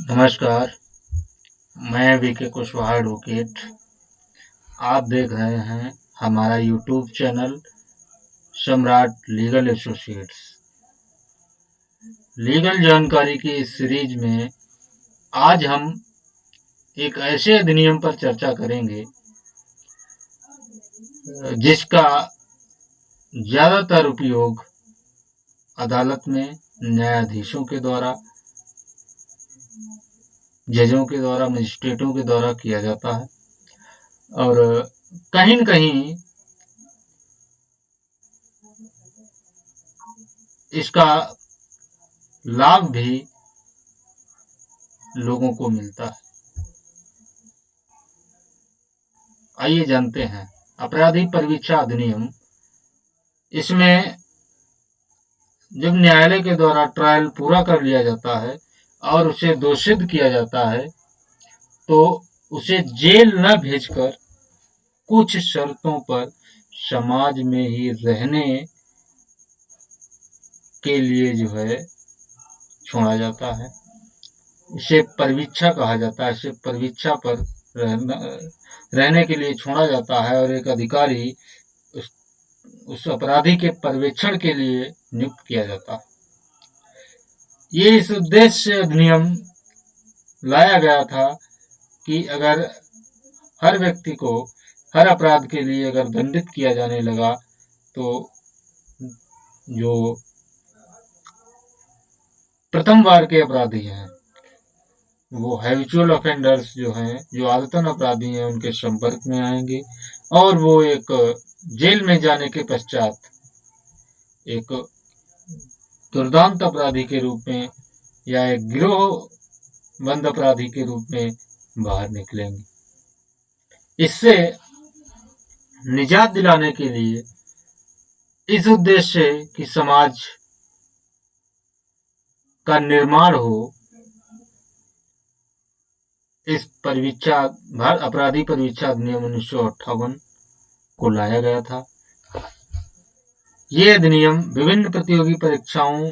नमस्कार, मैं VK Kushwaha advocate. आप देख रहे हैं हमारा यूट्यूब चैनल सम्राट लीगल एसोसिएट्स। लीगल जानकारी की इस सीरीज में आज हम एक ऐसे अधिनियम पर चर्चा करेंगे जिसका ज़्यादातर उपयोग अदालत में न्यायाधीशों के द्वारा, जजों के द्वारा, मजिस्ट्रेटों के द्वारा किया जाता है और कहीं न कहीं इसका लाभ भी लोगों को मिलता है। आइए जानते हैं अपराधी परिवीक्षा अधिनियम। इसमें जब न्यायालय के द्वारा ट्रायल पूरा कर लिया जाता है और उसे दोषित किया जाता है तो उसे जेल न भेजकर कुछ शर्तों पर समाज में ही रहने के लिए छोड़ा जाता है। इसे परिवीक्षा कहा जाता है। इसे परिवीक्षा पर रहने के लिए छोड़ा जाता है और एक अधिकारी उस अपराधी के पर्यवेक्षण के लिए नियुक्त किया जाता है। ये इस उद्देश्य से अधिनियम लाया गया था कि अगर हर व्यक्ति को हर अपराध के लिए अगर दंडित किया जाने लगा तो जो प्रथम बार के अपराधी हैं, वो हैबिचुअल ऑफेंडर्स जो आदतन अपराधी हैं, उनके संपर्क में आएंगे और वो एक जेल में जाने के पश्चात एक दुर्दांत अपराधी के रूप में या एक गिरोह बंद अपराधी के रूप में बाहर निकलेंगे। इससे निजात दिलाने के लिए, इस उद्देश्य से कि समाज का निर्माण हो, इस अपराधी परिवीक्षा अधिनियम 1958 को लाया गया था। ये अधिनियम विभिन्न प्रतियोगी परीक्षाओं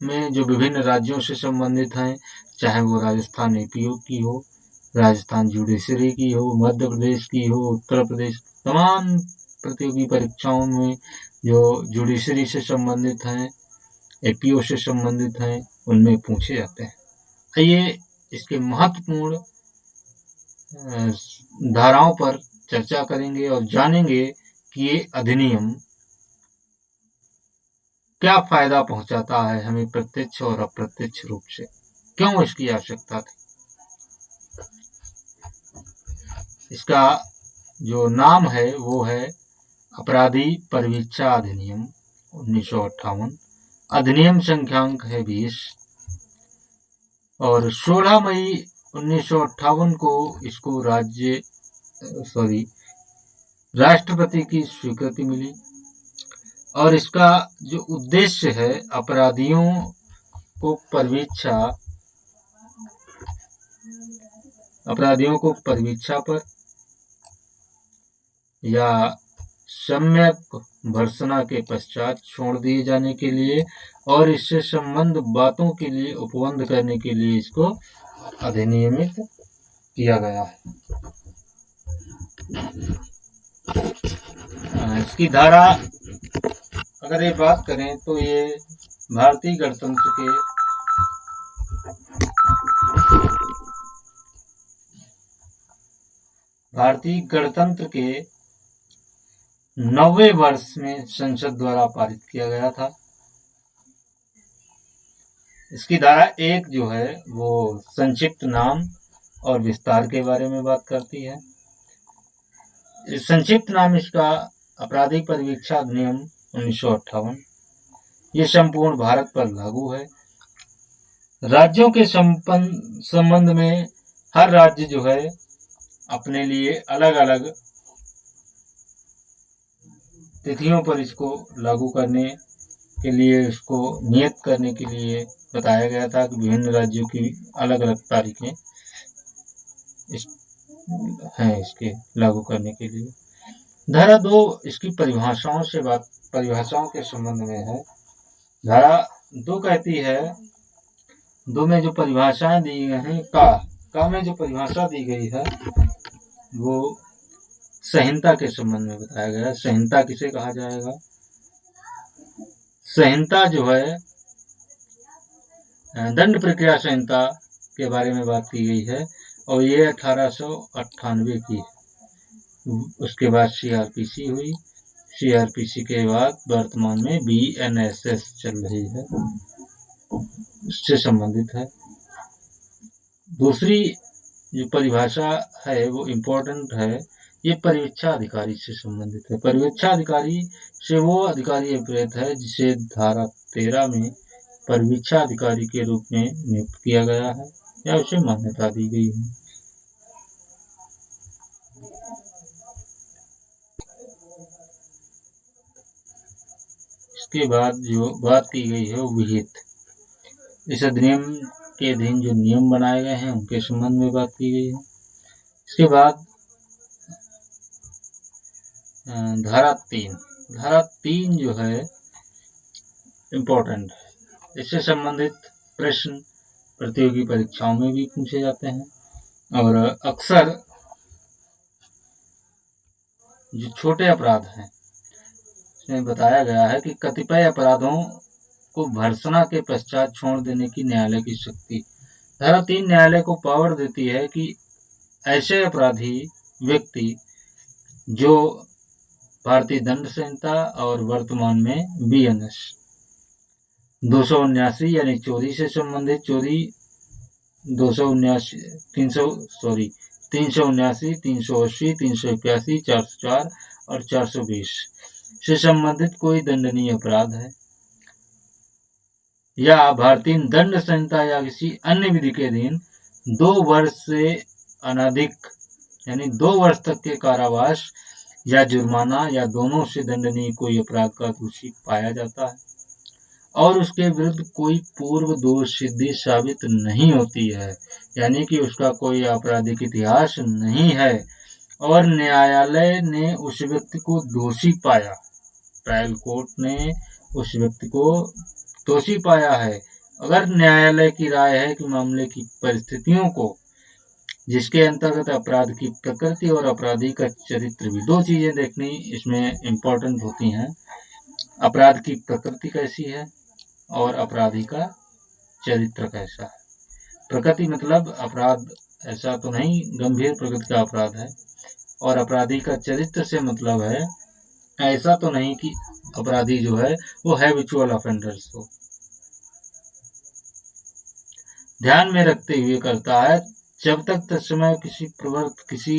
में जो विभिन्न राज्यों से संबंधित हैं, चाहे वो राजस्थान एपीओ की हो, राजस्थान जुडिशरी की हो, मध्य प्रदेश की हो, उत्तर प्रदेश, तमाम प्रतियोगी परीक्षाओं में जो जुडिशरी से संबंधित हैं, एपीओ से संबंधित हैं, उनमें पूछे जाते हैं। आइए इसके महत्वपूर्ण धाराओं पर चर्चा करेंगे और जानेंगे कि ये अधिनियम क्या फायदा पहुंचाता है हमें प्रत्यक्ष और अप्रत्यक्ष रूप से, क्यों इसकी आवश्यकता थी। इसका जो नाम है वो है अपराधी परिवीक्षा अधिनियम 1958। अधिनियम संख्यांक है 20 और 16 मई 1958 को इसको राष्ट्रपति की स्वीकृति मिली और इसका जो उद्देश्य है अपराधियों को परिवीक्षा पर या सम्यक भर्त्सना के पश्चात छोड़ दिए जाने के लिए और इससे संबंध बातों के लिए उपबंध करने के लिए इसको अधिनियमित किया गया है। इसकी धारा अगर ये बात करें तो ये भारतीय गणतंत्र के 90वें वर्ष में संसद द्वारा पारित किया गया था। इसकी धारा 1 जो है वो संक्षिप्त नाम और विस्तार के बारे में बात करती है। संक्षिप्त नाम इसका अपराधी परिवीक्षा अधिनियम 1958। ये संपूर्ण भारत पर लागू है। राज्यों के संबंध में हर राज्य जो है अपने लिए अलग अलग तिथियों पर इसको लागू करने के लिए, इसको नियत करने के लिए बताया गया था कि विभिन्न राज्यों की अलग अलग तारीखें हैं इसके लागू करने के लिए। धारा 2 इसकी परिभाषाओं के संबंध में है। धारा 2 कहती है दो में जो परिभाषाएं दी गई हैं, का में जो परिभाषा दी गई है वो संहिता के संबंध में बताया गया है। संहिता किसे कहा जाएगा? संहिता जो है दंड प्रक्रिया संहिता के बारे में बात की गई है और ये 1898 की है। उसके बाद सीआरपीसी हुई, सीआरपीसी के बाद वर्तमान में बीएनएसएस चल रही है, उससे संबंधित है। दूसरी जो परिभाषा है वो इम्पोर्टेंट है, ये परिवीक्षा अधिकारी से संबंधित है। परिवीक्षा अधिकारी से वो अधिकारी अभिप्रेत है जिसे धारा 13 में परिवीक्षा अधिकारी के रूप में नियुक्त किया गया है या उसे मान्यता दी गई है। इसके बाद जो बात की गई है वो विहित, इस अधिनियम के अधीन जो नियम बनाए गए हैं उनके संबंध में बात की गई है। इसके बाद धारा 3 जो है इम्पोर्टेंट है, इससे संबंधित प्रश्न प्रतियोगी परीक्षाओं में भी पूछे जाते हैं और अक्सर जो छोटे अपराध हैं इसमें बताया गया है कि कतिपय अपराधों को भर्त्सना के पश्चात छोड़ देने की न्यायालय की शक्ति। धारा 3 न्यायालय को पावर देती है कि ऐसे अपराधी व्यक्ति जो भारतीय दंड संहिता और वर्तमान में बीएनएस 279 यानी चोरी से संबंधित चोरी 379, 380, 381, 404 और 420 से संबंधित कोई दंडनीय अपराध है या भारतीय दंड संहिता या किसी अन्य विधि के अधीन 2 वर्ष से अनधिक यानी 2 वर्ष तक के कारावास या जुर्माना या दोनों से दंडनीय कोई अपराध का दोषी पाया जाता है और उसके विरुद्ध कोई पूर्व दोष सिद्धि साबित नहीं होती है, यानी कि उसका कोई आपराधिक इतिहास नहीं है और न्यायालय ने उस व्यक्ति को दोषी पाया, ट्रायल कोर्ट ने उस व्यक्ति को दोषी पाया है, अगर न्यायालय की राय है कि मामले की परिस्थितियों को जिसके अंतर्गत अपराध की प्रकृति और अपराधी का चरित्र भी, 2 चीजें देखनी इसमें इम्पोर्टेंट होती हैं। अपराध की प्रकृति कैसी है और अपराधी का चरित्र कैसा है। प्रकृति मतलब अपराध ऐसा तो नहीं गंभीर प्रकृति का अपराध है और अपराधी का चरित्र से मतलब है ऐसा तो नहीं कि अपराधी जो है वो हैबिचुअल ऑफेंडर्स हो। ध्यान में रखते हुए करता है जब तक तत्समय किसी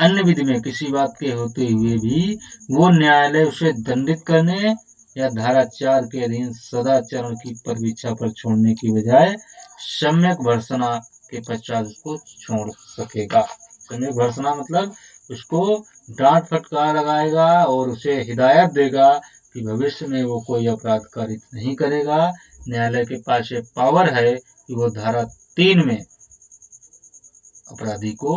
अन्य विधि में किसी बात के होते हुए भी वो न्यायालय उसे दंडित करने या धारा 4 के अधीन सदाचरण की परिवीक्षा पर छोड़ने की बजाय सम्यक भर्त्सना के पश्चात उसको छोड़ सकेगा। सम्यक भर्त्सना मतलब उसको डांट फटकार लगाएगा और उसे हिदायत देगा कि भविष्य में वो कोई अपराध कारित नहीं करेगा। न्यायालय के पास ये पावर है कि वो धारा 3 में अपराधी को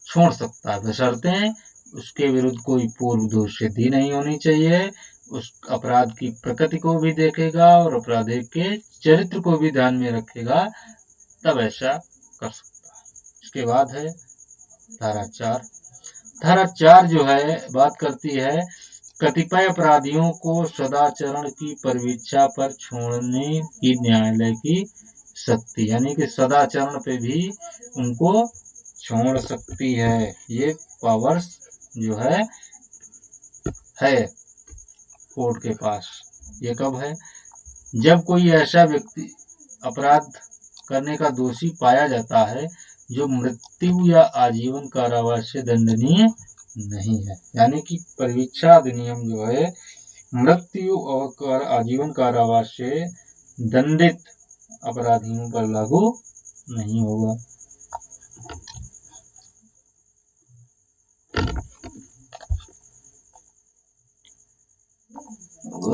छोड़ सकता है, बशर्ते उसके विरुद्ध कोई पूर्व दोष सिद्धि नहीं होनी चाहिए। उस अपराध की प्रकृति को भी देखेगा और अपराधी के चरित्र को भी ध्यान में रखेगा, तब ऐसा कर सकता है। इसके बाद है धारा 4। धारा 4 जो है बात करती है कतिपय अपराधियों को सदाचरण की परिवीक्षा पर छोड़ने की न्यायालय की शक्ति, यानी कि सदाचरण पे भी उनको छोड़ सकती है। ये पावर्स जो है कोर्ट के पास। ये कब है? जब कोई ऐसा व्यक्ति अपराध करने का दोषी पाया जाता है जो मृत्यु या आजीवन कारावास से दंडनीय नहीं है, यानी कि परिवीक्षा अधिनियम जो है मृत्यु और आजीवन कारावास से दंडित अपराधियों पर लागू नहीं होगा।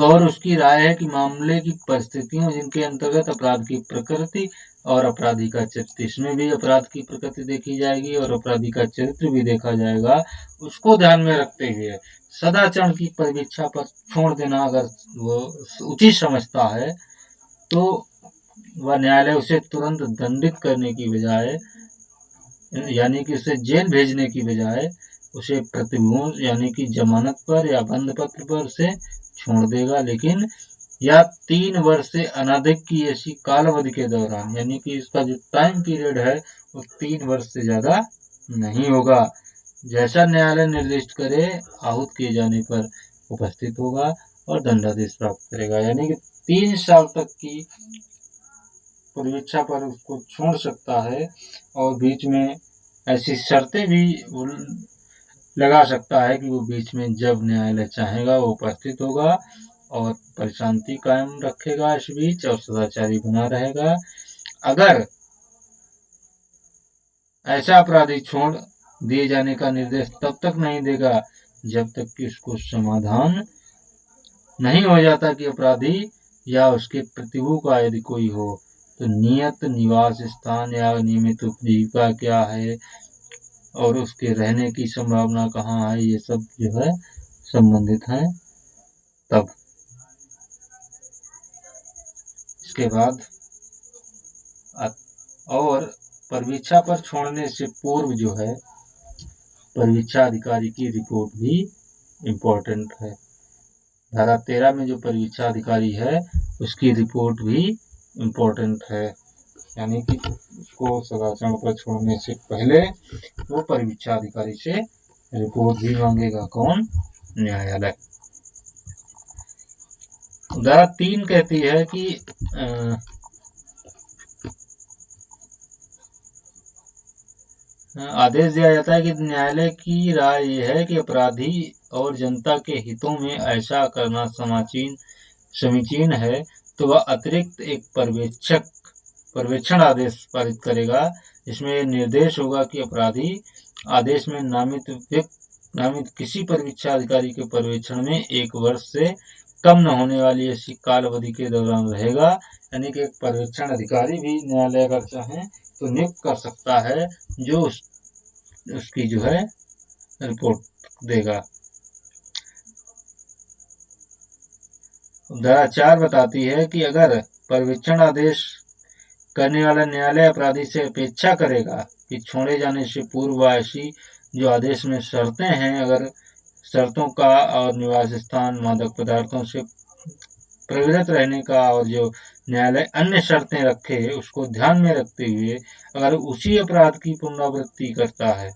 और उसकी राय है कि मामले की परिस्थितियों जिनके अंतर्गत अपराध की प्रकृति और अपराधी का चरित्र, इसमें भी अपराध की प्रकृति देखी जाएगी और अपराधी का चरित्र भी देखा जाएगा, उसको ध्यान में रखते हुए सदाचरण की परिवीक्षा पर छोड़ देना अगर वो उचित समझता है तो वह न्यायालय उसे तुरंत दंडित करने की बजाय, यानी कि उसे जेल भेजने की बजाय, उसे प्रतिभूत यानी कि जमानत पर या बंद पत्र पर उसे छोड़ देगा, लेकिन या 3 वर्ष से अनधिक की ऐसी कालावधि के दौरान, यानी कि इसका जो टाइम पीरियड है वो 3 वर्ष से ज्यादा नहीं होगा। जैसा न्यायालय निर्दिष्ट करे आहूत किए जाने पर उपस्थित होगा और दंडादेश प्राप्त करेगा। यानी कि 3 साल तक की परीक्षा पर उसको छोड़ सकता है और बीच में ऐसी शर्तें भी लगा सकता है कि वो बीच में जब न्यायालय चाहेगा वो उपस्थित होगा और परिशांति कायम रखेगा इस बीच और सदाचारी बना रहेगा। अगर ऐसा अपराधी छोड़ दिए जाने का निर्देश तब तक नहीं देगा जब तक कि उसको समाधान नहीं हो जाता कि अपराधी या उसके प्रतिभू का यदि कोई हो तो नियत निवास स्थान या नियमित उपजीविका क्या है और उसके रहने की संभावना कहाँ है, ये सब जो है संबंधित है। तब इसके बाद और परीक्षा पर छोड़ने से पूर्व जो है परीक्षा अधिकारी की रिपोर्ट भी इम्पोर्टेंट है। धारा 13 में जो परीक्षा अधिकारी है उसकी रिपोर्ट भी इम्पोर्टेंट है, यानी कि उसको सदाचार पर छोड़ने से पहले वो परीक्षा अधिकारी से रिपोर्ट भी मांगेगा। कौन? न्यायालय। धारा 3 कहती है कि आदेश दिया जाता है कि न्यायालय की राय यह है कि अपराधी और जनता के हितों में ऐसा करना समीचीन है तो वह अतिरिक्त एक पर्यवेक्षण आदेश पारित करेगा, जिसमें निर्देश होगा कि अपराधी आदेश में नामित किसी परीक्षा अधिकारी के पर्यवेक्षण में 1 वर्ष से कम न होने वाली ऐसी कालावधि के दौरान रहेगा। यानी कि एक पर्यवेक्षण अधिकारी भी न्यायालय अगर चाहे तो नियुक्त कर सकता है जो उसकी जो है रिपोर्ट देगा। धारा 4 बताती है कि अगर पर्यवेक्षण आदेश करने वाला न्यायालय अपराधी से अपेक्षा करेगा कि छोड़े जाने से पूर्व ऐसी जो आदेश में शर्तें हैं, अगर शर्तों का और निवास स्थान, मादक पदार्थों से प्रवृत्त रहने का और जो न्यायालय अन्य शर्तें रखे उसको ध्यान में रखते हुए अगर उसी अपराध की पुनरावृत्ति करता है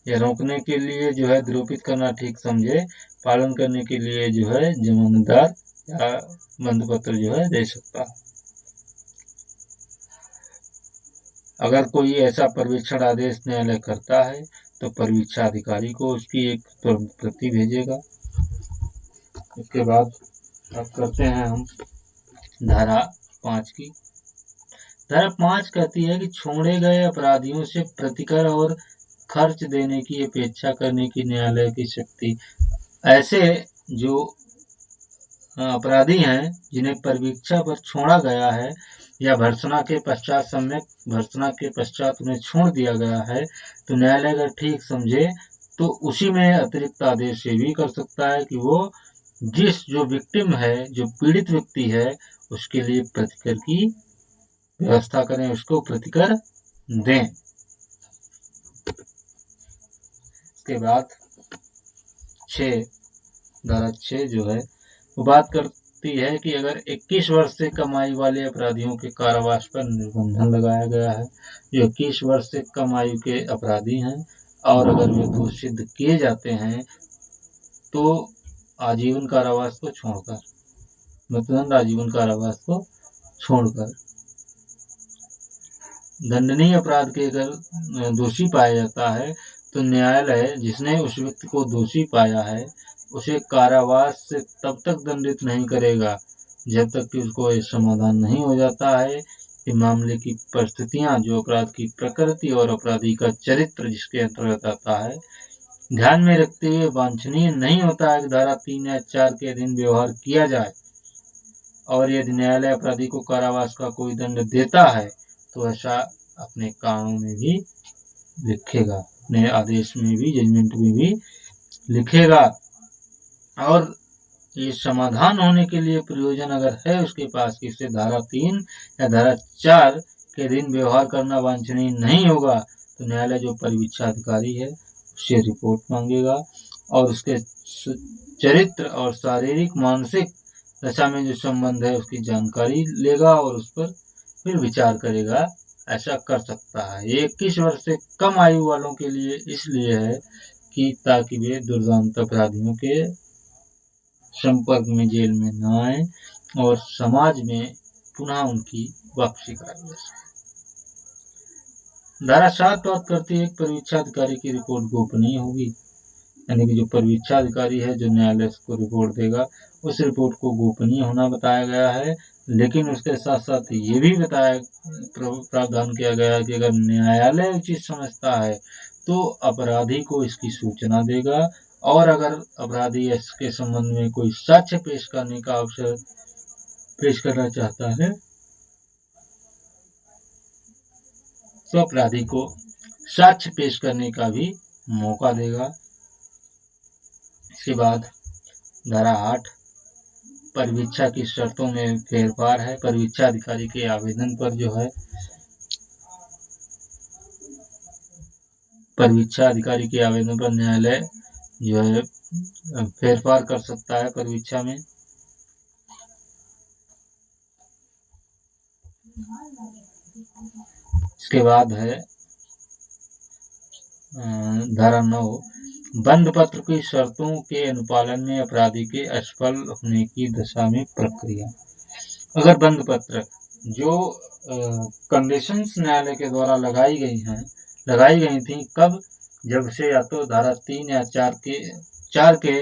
या रोकने के लिए जो है निरूपित करना ठीक समझे, पालन करने के लिए जो है जमानतदार या बंद पत्र जो है दे सकता है। अगर कोई ऐसा पर्यवेक्षण आदेश न्यायालय करता है तो परीक्षा अधिकारी को उसकी एक प्रति भेजेगा। इसके बाद अब करते हैं हम धारा 5 की। धारा 5 कहती है कि छोड़े गए अपराधियों से प्रतिकर और खर्च देने की अपेक्षा करने की न्यायालय की शक्ति। ऐसे जो अपराधी हैं जिन्हें परीक्षा पर छोड़ा गया है या भर्त्सना के पश्चात उन्हें छोड़ दिया गया है तो न्यायालय अगर ठीक समझे तो उसी में अतिरिक्त आदेश ये भी कर सकता है कि वो जो विक्टिम है, जो पीड़ित व्यक्ति है, उसके लिए प्रतिकर की व्यवस्था करें, उसको प्रतिकर दें। इसके बाद धारा 6 जो है वो बात करती है कि अगर 21 वर्ष से कम आयु वाले अपराधियों के कारावास पर निर्बंधन लगाया गया है, जो 21 वर्ष से कम आयु के अपराधी हैं और अगर वे दोष सिद्ध किए जाते हैं तो आजीवन कारावास को छोड़कर, मृत्युदंड आजीवन कारावास को छोड़कर दंडनीय अपराध के अगर दोषी पाया जाता है तो न्यायालय जिसने उस व्यक्ति को दोषी पाया है उसे कारावास से तब तक दंडित नहीं करेगा जब तक कि उसको ये समाधान नहीं हो जाता है कि मामले की परिस्थितियां, जो अपराध की प्रकृति और अपराधी का चरित्र जिसके अंतर्गत आता है, ध्यान में रखते हुए वांछनीय नहीं होता है कि धारा 3 या 4 के अधीन व्यवहार किया जाए। और यदि न्यायालय अपराधी को कारावास का कोई दंड देता है तो ऐसा अपने कानून में भी लिखेगा, अपने आदेश में भी, जजमेंट में भी लिखेगा। और ये समाधान होने के लिए प्रयोजन अगर है उसके पास कि इससे धारा 3 या धारा 4 के दिन व्यवहार करना वांछनीय नहीं होगा, तो न्यायालय जो परिवीक्षा अधिकारी है उससे रिपोर्ट मांगेगा और उसके चरित्र और शारीरिक मानसिक दशा में जो संबंध है उसकी जानकारी लेगा और उस पर फिर विचार करेगा। ऐसा कर सकता है। ये 21 वर्ष से कम आयु वालों के लिए इसलिए है कि ताकि वे दुर्दांत अपराधियों के संपर्क में जेल में न आए और समाज में पुनः उनकी वापसी कराई जा सके। धारा 7 बात करती है परिवीक्षा अधिकारी की रिपोर्ट गोपनीय होगी, यानी कि जो परिवीक्षा अधिकारी है जो न्यायालय को रिपोर्ट देगा उस रिपोर्ट को गोपनीय होना बताया गया है। लेकिन उसके साथ साथ ये भी प्रावधान किया गया है कि अगर न्यायालय उचित समझता है तो अपराधी को इसकी सूचना देगा और अगर अपराधी इसके संबंध में कोई साक्ष्य पेश करने का अवसर पेश करना चाहता है तो अपराधी को साक्ष्य पेश करने का भी मौका देगा। इसके बाद धारा 8 परिवीक्षा की शर्तों में फेरफार है। परिवीक्षा अधिकारी के आवेदन पर जो है परिवीक्षा अधिकारी के आवेदन पर न्यायालय जो है फेरफार कर सकता है परिवीक्षा में। इसके बाद है धारा 9 बंद पत्र की शर्तों के अनुपालन में अपराधी के असफल होने की दशा में प्रक्रिया। अगर बंद पत्र जो कंडीशंस न्यायालय के द्वारा लगाई गई थी कब, जब से या तो धारा 3 या 4 के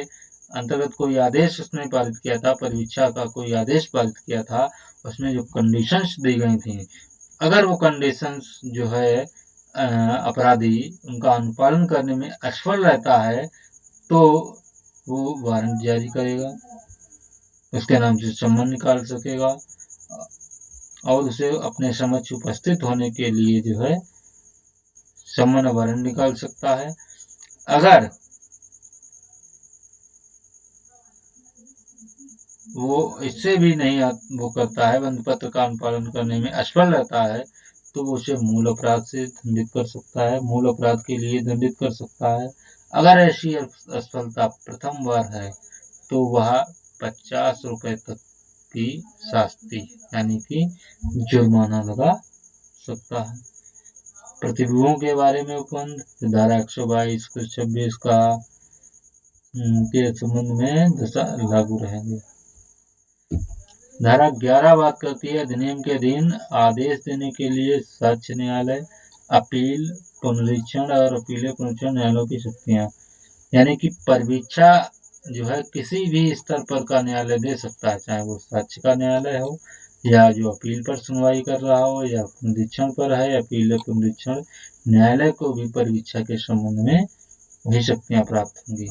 अंतर्गत कोई आदेश उसने पारित किया था, परिवीक्षा का कोई आदेश पारित किया था, उसमें जो कंडीशंस दी गई थी अगर वो कंडीशंस जो है अपराधी उनका अनुपालन करने में असफल रहता है तो वो वारंट जारी करेगा, उसके नाम से सम्मन निकाल सकेगा और उसे अपने समक्ष उपस्थित होने के लिए जो है सम्मन वारंट निकाल सकता है। अगर वो इससे भी नहीं वो करता है, बंद पत्र का अनुपालन करने में असफल रहता है, तो वो उसे मूल अपराध से दंडित कर सकता है, मूल अपराध के लिए दंडित कर सकता है। अगर ऐसी असफलता प्रथम बार है तो वह 50 रुपए तक की शास्ति यानी कि जुर्माना लगा सकता है। प्रतिभूओं के बारे में उपबंध धारा 122 को 26 का के संबंध में दशा लागू रहेंगे। धारा 11 बात करती है अधिनियम के अधीन आदेश देने के लिए साक्ष्य न्यायालय, अपील, पुनरीक्षण और अपीले पुनरीक्षण न्यायालयों की शक्तियां, यानी कि परिवीक्षा जो है किसी भी स्तर पर का न्यायालय दे सकता है, चाहे वो साक्ष्य का न्यायालय हो या जो अपील पर सुनवाई कर रहा हो या पुनरीक्षण पर है। अपील या पुनरीक्षण न्यायालय को भी परिवीक्षा के संबंध में वही शक्तियां प्राप्त होंगी,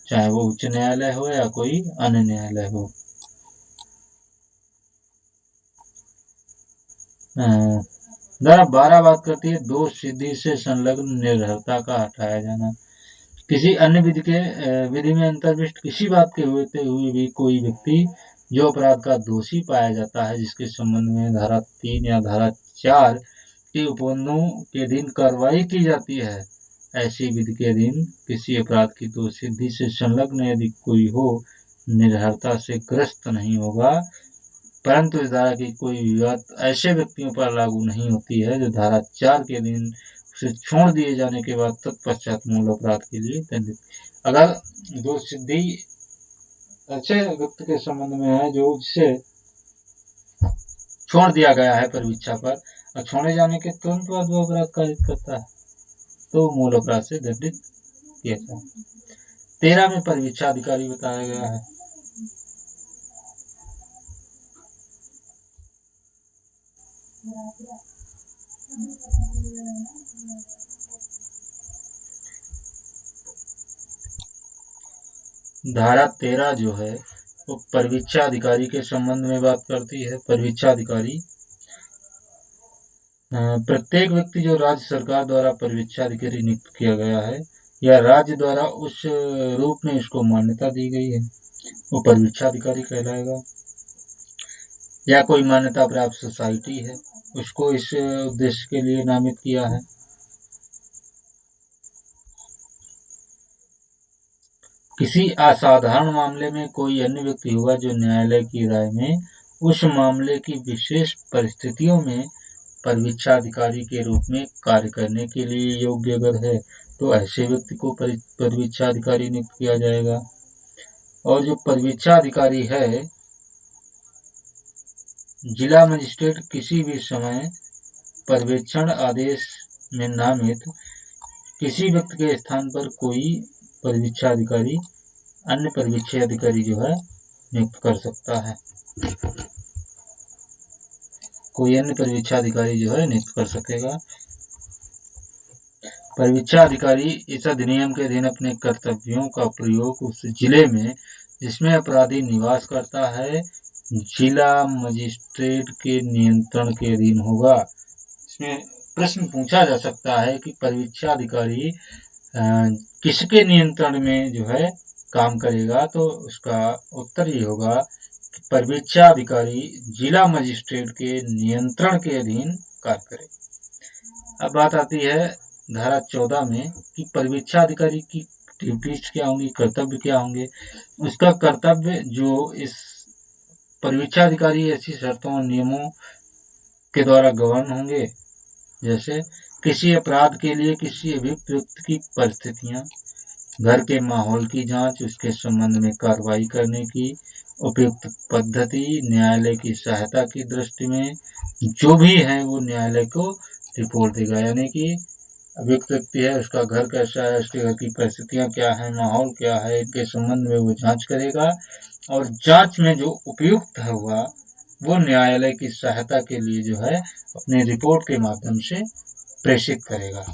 चाहे वो उच्च न्यायालय हो या कोई अन्य न्यायालय हो। धारा 12 बात करती है दोष सिद्धि से संलग्न निर्भरता का हटाया जाना। किसी अन्य विधि में अंतर्विष्ट किसी बात के होते हुए भी कोई व्यक्ति जो अपराध का दोषी पाया जाता है, जिसके संबंध में धारा 3 या धारा 4 के उपबंधों के अधीन कार्रवाई की जाती है, ऐसी विधि के अधीन किसी अपराध की दोष सिद्धि से संलग्न यदि कोई हो, निर्भरता से ग्रस्त नहीं होगा। परंतु इस धारा की कोई विवाद ऐसे व्यक्तियों पर लागू नहीं होती है जो धारा 4 के दिन से छोड़ दिए जाने के बाद तत्पश्चात मूल अपराध के लिए दंडित। अगर दोष सिद्धि ऐसे व्यक्ति के संबंध में है जो जिसे छोड़ दिया गया है परिवीक्षा पर और छोड़े जाने के तुरंत बाद वो अपराध कारित करता है तो मूल अपराध से दंडित किया जाए। 13 में परिवीक्षा अधिकारी बताया गया है। धारा 13 जो है वो परिवीक्षा अधिकारी के संबंध में बात करती है। परिवीक्षा अधिकारी प्रत्येक व्यक्ति जो राज्य सरकार द्वारा परिवीक्षा अधिकारी नियुक्त किया गया है या राज्य द्वारा उस रूप में इसको मान्यता दी गई है, वो परीक्षा अधिकारी कहलाएगा। या कोई मान्यता प्राप्त सोसाइटी है, उसको इस उद्देश्य के लिए नामित किया है। किसी असाधारण मामले में कोई अन्य व्यक्ति होगा जो न्यायालय की राय में उस मामले की विशेष परिस्थितियों में परिवीक्षाधिकारी के रूप में कार्य करने के लिए योग्य अगर है, तो ऐसे व्यक्ति को परिवीक्षाधिकारी नियुक्त किया जाएगा। और जो परिवीक्षाधिकारी है, जिला मजिस्ट्रेट किसी भी समय पर्यवेक्षण आदेश में नामित किसी व्यक्ति के स्थान पर कोई परिवीक्षाधिकारी, अन्य परिवीक्षाधिकारी जो है नियुक्त कर सकता है। कोई अन्य परिवीक्षाधिकारी जो है नियुक्त कर सकेगा। परिवीक्षाधिकारी इस अधिनियम के अधीन अपने कर्तव्यों का प्रयोग उस जिले में जिसमें अपराधी निवास करता है जिला मजिस्ट्रेट के नियंत्रण के अधीन होगा। इसमें प्रश्न पूछा जा सकता है कि परिवीक्षाधिकारी किसके नियंत्रण में जो है काम करेगा, तो उसका उत्तर ये होगा कि परिवीक्षाधिकारी जिला मजिस्ट्रेट के नियंत्रण के अधीन कार्य करे। अब बात आती है धारा 14 में कि परिवीक्षाधिकारी की ड्यूटीज क्या होंगी, कर्तव्य क्या होंगे। उसका कर्तव्य जो इस परिवीक्षाधिकारी ऐसी शर्तों और नियमों के द्वारा गवर्न होंगे, जैसे किसी अपराध के लिए किसी अभियुक्त व्यक्ति की परिस्थितियां, घर के माहौल की जांच, उसके संबंध में कार्रवाई करने की उपयुक्त पद्धति, न्यायालय की सहायता की दृष्टि में जो भी है वो न्यायालय को रिपोर्ट देगा। यानी कि अभियुक्त व्यक्ति है, उसका घर कैसा है, उसके घर की परिस्थितियां क्या है, माहौल क्या है, इनके संबंध में वो जांच करेगा और जांच में जो उपयुक्त हुआ वो न्यायालय की सहायता के लिए जो है अपनी रिपोर्ट के माध्यम से प्रेषित करेगा।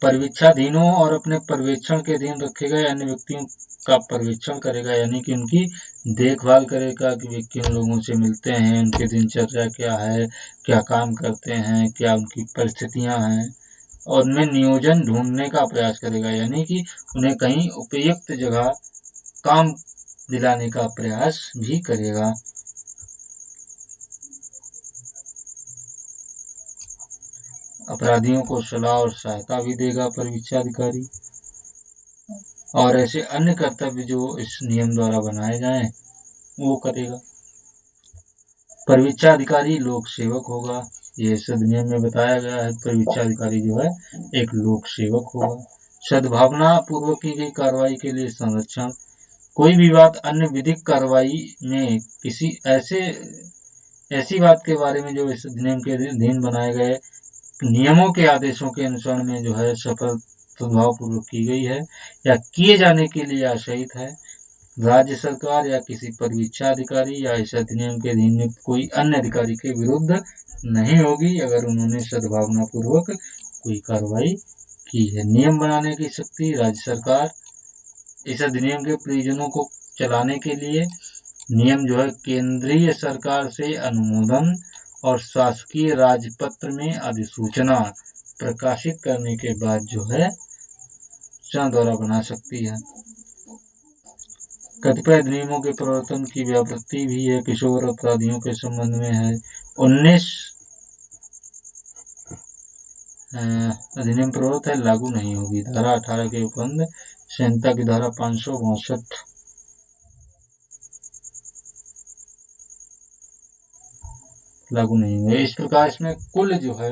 परिवीक्षाधीनों और अपने पर्यवेक्षण के अधीन रखे गए अन्य व्यक्तियों का पर्यवेक्षण करेगा, यानी कि उनकी देखभाल करेगा कि वे किन लोगों से मिलते हैं, उनकी दिनचर्या क्या है, क्या काम करते हैं, क्या उनकी परिस्थितियां हैं, और उनमें नियोजन ढूंढने का प्रयास करेगा, यानी कि उन्हें कहीं उपयुक्त जगह काम दिलाने का प्रयास भी करेगा। अपराधियों को सलाह और सहायता भी देगा परिवीक्षाधिकारी, और ऐसे अन्य कर्तव्य जो इस नियम द्वारा बनाए जाएं वो करेगा। परिवीक्षाधिकारी लोक सेवक होगा। ये इस अधिनियम में बताया गया है। परिवीक्षाधिकारी जो है एक लोक सेवक होगा। सद्भावना पूर्वक की गई कार्रवाई के लिए संरक्षण, कोई भी बात अन्य विधिक कार्रवाई में किसी ऐसी बात के बारे में जो इस अधिनियम के अधीन बनाए गए नियमों के आदेशों के अनुसरण में जो है सफल सद्भावपूर्वक की गई है या किए जाने के लिए आशयित है, राज्य सरकार या किसी परिवीक्षाधिकारी या इस अधिनियम के अधीन नियुक्त कोई अन्य अधिकारी के विरुद्ध नहीं होगी अगर उन्होंने सद्भावना पूर्वक कोई कार्रवाई की है। नियम बनाने की शक्ति राज्य सरकार, इस अधिनियम के प्रयोजनों को चलाने के लिए नियम जो है केंद्रीय सरकार से अनुमोदन और शासकीय राजपत्र में अधिसूचना प्रकाशित करने के बाद जो है सूचना द्वारा बना सकती है। कतिपय अधिनियमों के प्रवर्तन की व्यावृत्ति भी है किशोर अपराधियों के संबंध में है। 19 अधिनियम प्रवृत्त है, लागू नहीं होगी। धारा 18 के उपबंध संहिता की धारा 562 लागू नहीं हुए। इस प्रकार इसमें कुल जो है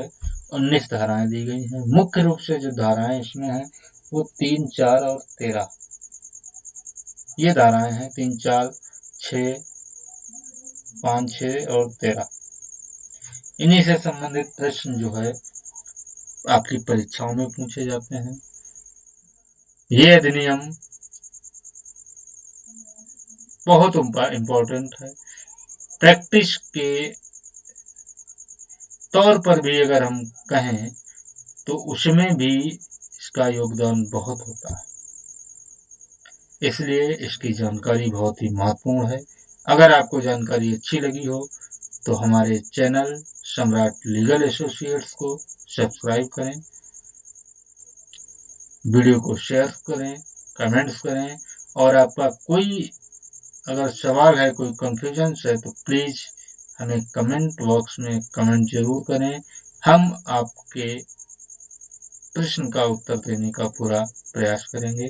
19 धाराएं दी गई हैं। मुख्य रूप से जो धाराएं इसमें हैं वो 3, 4 और 13 ये धाराएं हैं। 3, 4, 6, 5, 6 और 13। इन्हीं से संबंधित प्रश्न जो है आपकी परीक्षाओं में पूछे जाते हैं। ये अधिनियम बहुत इम्पोर्टेंट है। प्रैक्टिस के तौर पर भी अगर हम कहें तो उसमें भी इसका योगदान बहुत होता है, इसलिए इसकी जानकारी बहुत ही महत्वपूर्ण है। अगर आपको जानकारी अच्छी लगी हो तो हमारे चैनल सम्राट लीगल एसोसिएट्स को सब्सक्राइब करें वीडियो को शेयर करें, कमेंट्स करें और आपका कोई अगर सवाल है, कोई कन्फ्यूजन्स है तो प्लीज़ हमें कमेंट बॉक्स में कमेंट ज़रूर करें। हम आपके प्रश्न का उत्तर देने का पूरा प्रयास करेंगे।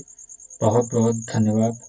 बहुत बहुत धन्यवाद।